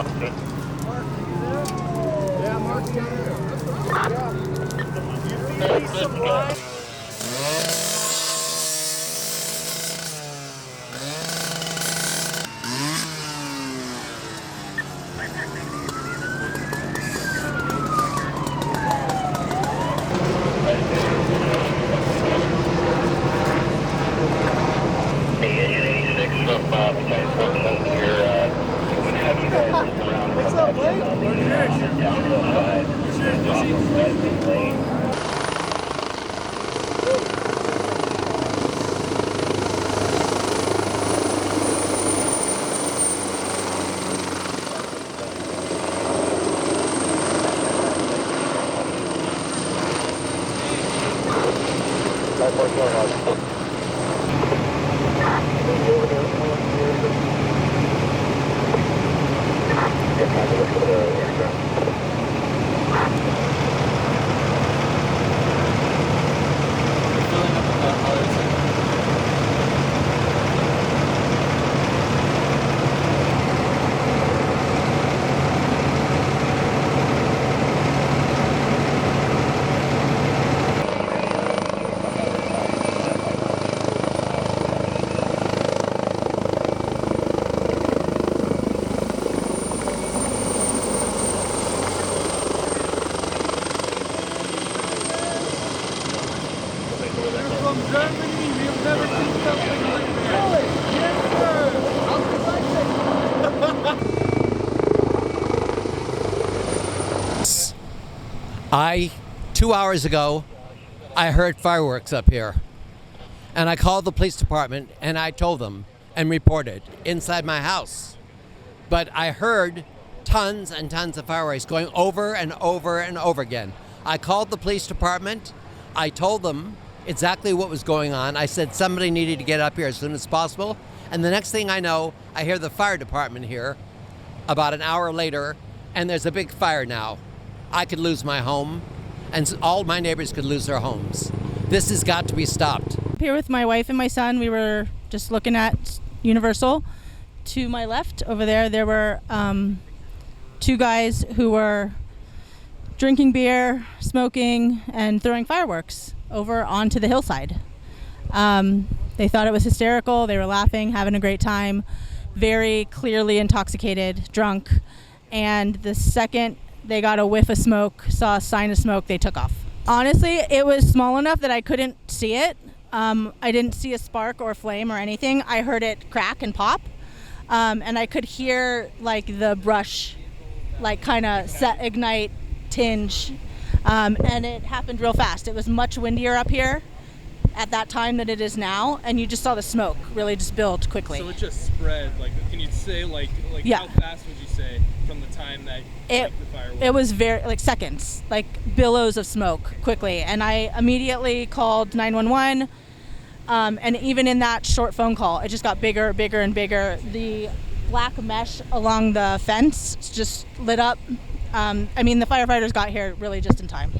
go. Yeah, Mark's down there. What's up, Blake? From Germany, we've never seen something like that. Yes, sir. 2 hours ago, I heard fireworks up here. And I called the police department and I told them and reported inside my house. But I heard tons and tons of fireworks going over and over and over again. I called the police department. I told them exactly what was going on. I said somebody needed to get up here as soon as possible. And the next thing I know, I hear the fire department here about an hour later, and there's a big fire now. I could lose my home, and all my neighbors could lose their homes. This has got to be stopped. Here with my wife and my son, we were just looking at Universal. To my left over there were two guys who were drinking beer, smoking, and throwing fireworks over onto the hillside. They thought it was hysterical. They were laughing, having a great time, very clearly intoxicated, drunk. And the second they got a whiff of smoke, saw a sign of smoke, they took off. Honestly, it was small enough that I couldn't see it. I didn't see a spark or flame or anything. I heard it crack and pop. And I could hear like the brush, like kind of ignite, tinge. And it happened real fast. It was much windier up here at that time than it is now, and you just saw the smoke really just build quickly. So it just spread. Like, can you say like yeah. How fast would you say from the time that the fire went? It was very like seconds, like billows of smoke quickly, and I immediately called 911. And even in that short phone call, it just got bigger, bigger, and bigger. The black mesh along the fence just lit up. The firefighters got here really just in time.